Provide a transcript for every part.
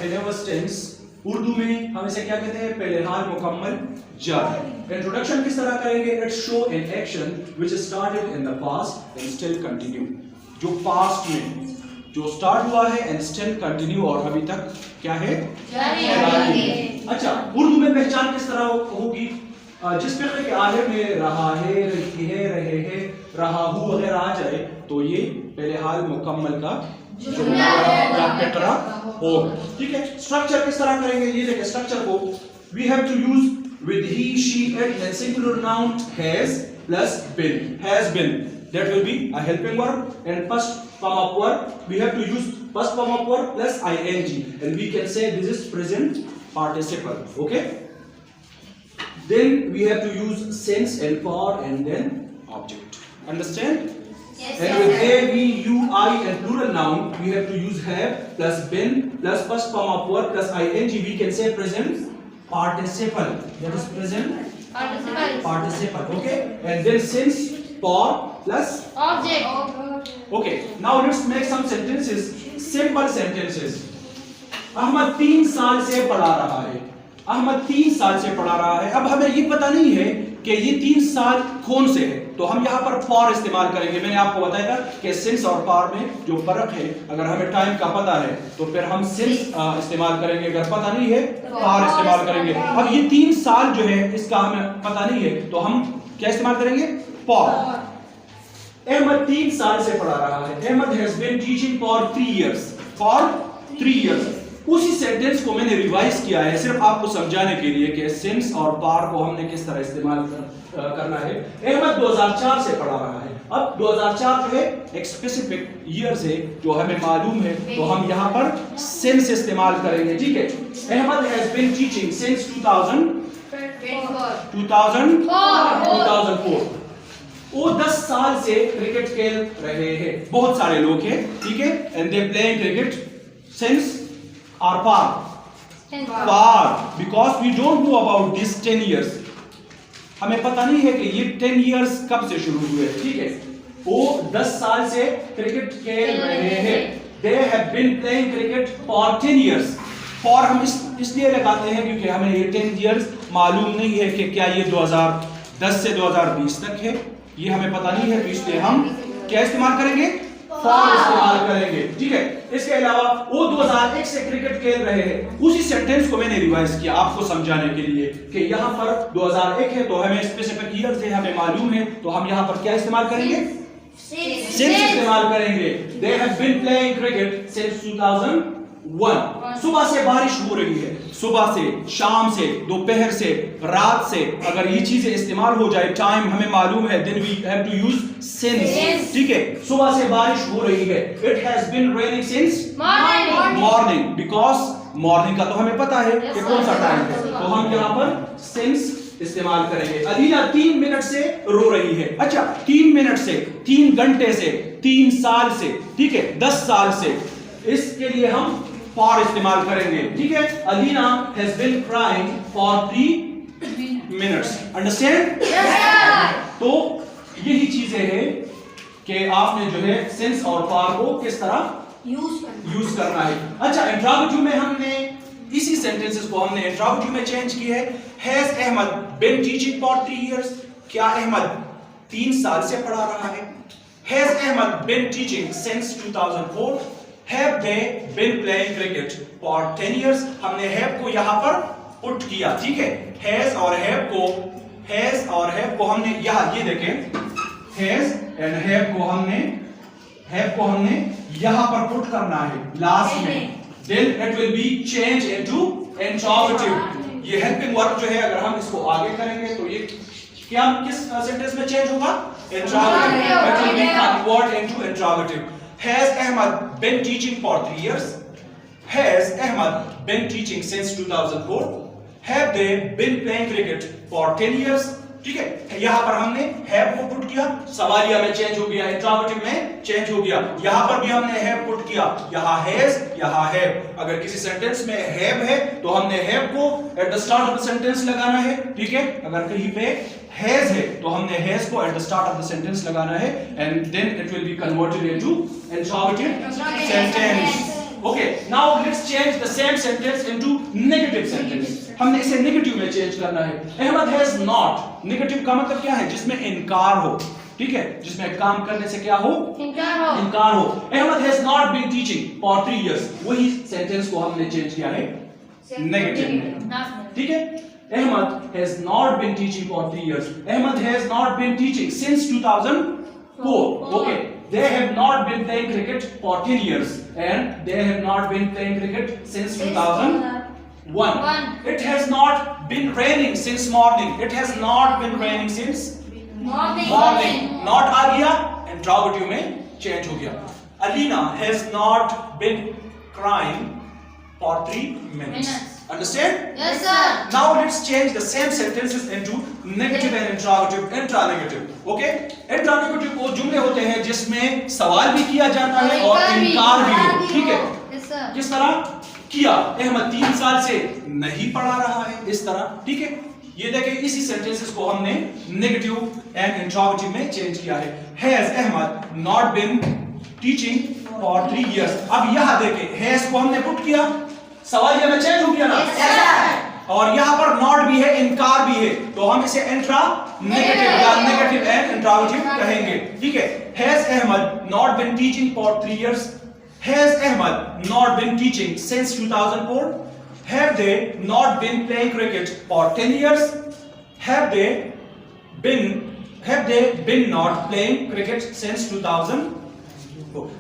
Continuous tense, Urdu में हम इसे क्या कहते हैं, पहले हाल मुकम्मल जारी। इंट्रोडक्शन किस तरह करेंगे, let's show an action which started in the past and still continue. जो पास्ट में जो स्टार्ट हुआ है एंड स्टिल कंटिन्यू, और अभी तक क्या है, जारी है। अच्छा, उर्दू में पहचान किस तरह होगी, जिस फिक्र के आखिर में रहा है, रही है, रहे हैं, रहा हूं वगैरह आ जाए तो ये पहले हाल मुकम्मल का जुमला या फिक्रा होगा। ठीक है, स्ट्रक्चर किस तरह करेंगे, ये देखिए स्ट्रक्चर को, we have to use with he, she, it and singular noun has plus been. Has been, that will be a helping verb, and first form of verb we have to use first form of verb plus ing, and we can say this is present participle. Okay, then we have to use since and for and then object. Understand? Yes, and with a, we, you, I and plural noun we have to use have plus been plus first form of verb plus ing, we can say present participle, that is present participle. Okay, and then since, for plus object. Okay, now let's make some sentences, simple sentences. Ahmed 3 साल से पढ़ा रहा है, अहमद 3 साल से पढ़ा रहा है। अब हमें ये पता नहीं है कि ये 3 साल कौन से है, तो हम यहाँ पर फॉर इस्तेमाल करेंगे। मैंने आपको बताया था कि सिंस और फॉर में जो फर्क है, अगर हमें टाइम का पता है तो फिर हम सिंस इस्तेमाल करेंगे, अगर पता नहीं है फॉर इस्तेमाल करेंगे। अब ये 3 साल जो है इसका हमें पता नहीं है तो हम क्या इस्तेमाल करेंगे, फॉर। अहमद 3 साल से पढ़ा रहा है, Ahmed has been teaching for 3 years, for 3 years. उसी सेंटेंस को मैंने रिवाइज किया है सिर्फ आपको समझाने के लिए कि सिंस और फॉर को हमने किस तरह इस्तेमाल करना है। अहमद 2004 से पढ़ा रहा है। अब 2004 जो है एक स्पेसिफिक ईयर से जो हमें मालूम है, तो हम यहाँ पर सिंस इस्तेमाल करेंगे। ठीक है, Ahmed has been teaching since 2004। वो 10 साल से क्रिकेट खेल रहे हैं। बहुत सारे लोग हैं, ठीक है, and they playing cricket since or far because we don't know about this 10 years. हमें पता नहीं है कि ये 10 years कब से शुरू हुए। ठीक है, वो 10 साल से क्रिकेट खेल रहे हैं। They have been playing cricket for 10 years. For हम इसलिए लगाते हैं क्योंकि हमें ये 10 years मालूम नहीं है कि क्या ये 2010 से 2020 तक है, ये हमें पता नहीं है, तो इसलिए हम क्या इस्तेमाल करेंगे, फॉर इस्तेमाल करेंगे। ठीक है, इसके अलावा वो 2001 से क्रिकेट खेल रहे हैं। उसी सेंटेंस को मैंने रिवाइज किया आपको समझाने के लिए कि यहाँ पर 2001 है तो हमें स्पेसिफिक ईयर से हमें मालूम है, तो हम यहाँ पर क्या इस्तेमाल करेंगे, सिंस इस्तेमाल करेंगे। They have been playing cricket since 2001. सुबह से बारिश हो रही है, सुबह से, शाम से, दोपहर से, रात से, अगर ये चीजें इस्तेमाल हो जाए, टाइम हमें मालूम है, then we have to use since. ठीक है, सुबह से बारिश हो रही है। It has been raining since morning because morning का तो हमें पता है कि कौन सा टाइम है, तो हम यहाँ पर since इस्तेमाल करेंगे। अदीना 3 मिनट से रो रही है। अच्छा, 3 मिनट से, 3 घंटे से, 3 साल से, ठीक है, 10 साल से, इसके लिए हम फॉर इस्तेमाल करेंगे। ठीक है, Adina has been crying for 3 minutes. Understand? तो यही चीजें हैं कि आपने जो है सिंस और फॉर को किस तरह यूज करना है। अच्छा, इंट्रोगेटिव में हमने इसी सेंटेंसेस को हमने इंट्रोगेटिव में चेंज किया है। Has Ahmed been teaching for 3 years, क्या अहमद 3 साल से पढ़ा रहा है। Has Ahmed been teaching since 2004। Have they been playing cricket for 10 years? हमने have को यहाँ पर पुट किया। ठीक है, has और have को हमने यहाँ, ये देखें, has and have को हमने यहाँ पर पुट करना है लास्ट में, then it will be changed into interrogative। ये helping verb जो है, अगर हम इसको आगे करेंगे तो ये क्या किस सेंटेंस में चेंज होगा, interrogative, it will be converted into interrogative। Has Ahmad been teaching for 3 years? Has Ahmad been teaching since 2004? Have they been playing cricket for 10 years? ठीक है, यहाँ पर हमने have को पुट किया, सवालिया में चेंज हो गया, इंट्रोगेटिव में चेंज हो गया। यहाँ पर भी हमने have पुट किया, यहाँ has, यहाँ have। अगर किसी सेंटेंस में have है तो हमने have को at the start of the sentence लगाना है। ठीक है, अगर कहीं पे has है तो हमने has को at the start of the sentence लगाना है, and then it will be converted into interrogative sentence। Okay, now let's change the same sentence into negative sentence. हमने इसे नेगेटिव में चेंज करना है. Ahmad has not. नेगेटिव का मतलब क्या है? जिसमें इनकार हो. ठीक है, जिसमें काम करने से क्या हो? इनकार हो. Ahmed has not been teaching for 3 years. वही सेंटेंस को हमने चेंज किया है नेगेटिव में. ठीक है, Ahmad has not been teaching for 3 years. Ahmad has not been teaching since 2004. Okay, they have not been playing cricket for 10 years and they have not been playing cricket since 2001. It has not been raining since morning. It has not been raining since morning. Not आ गया, interrogative में change हो गया. Alina has not been crying for 3 minutes. Understand? Yes, sir. Now let's change the same sentences into negative and interrogative, intra-negative. Okay? Intra-negative वो जुमले होते हैं जिसमें सवाल भी किया जाता है और इनकार भी हो. ठीक है? Yes, sir. किस तरह किया? अहमद 3 साल से नहीं पढ़ा रहा है. इस तरह. ठीक है? ये देखिए, इसी सेंटेंसेस को हमने नेगेटिव एंड इंट्रोगेटिव में चेंज किया है. Has Ahmad not been teaching for 3 years? अब यहाँ देखिए, has को हमने पुट किया, सवाल ये में चेंज हो गया ना. और यहाँ पर नॉट भी है, इनकार भी है, तो हम इसे इंट्रा नेगेटिव या नेगेटिव एंड इंट्रोगेटिव कहेंगे. ठीक है. Has Ahmad not been teaching for 3 years? Has Ahmad not been teaching since 2004? Have they not been playing cricket for 10 years? Have they been not playing cricket since 2004?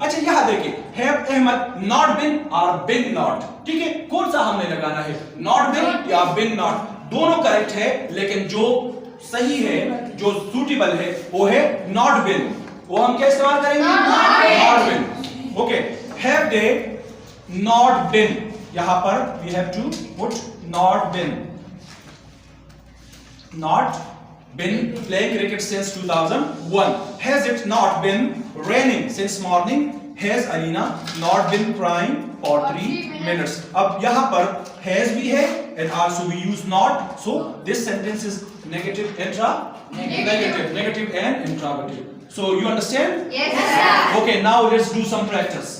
अच्छा, यहाँ देखिए, have Ahmad not been or been not. ठीक है, कौन सा हमने लगाना है? Not been या been not. दोनों करेक्ट है, लेकिन जो सही है, जो सुटेबल है, वो है not been. वो हम क्या इस्तेमाल करेंगे? Not been. Okay. Have they not been? यहाँ पर we have to put not been. Not been playing cricket since 2001. Has it not been raining since morning? Has Alina not been crying for 3 minutes? अब यहाँ पर has भी है and also we use not. So this sentence is negative, negative and interrogative. So you understand? Yes, sir. Okay, now let's do some practice.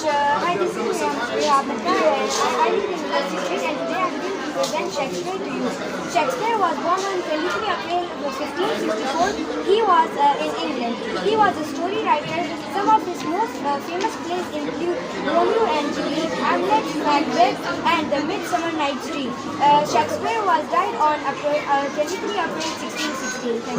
Hi, this is Priya Bhatta and I live in class 6 and today I am going to present Shakespeare to you. Shakespeare was born on 23 April 1564. He was in England. He was a story writer. Some of his most famous plays include Romeo and Juliet, Hamlet, Macbeth and The Midsummer Night's Dream. Shakespeare was died on 23 April 1616.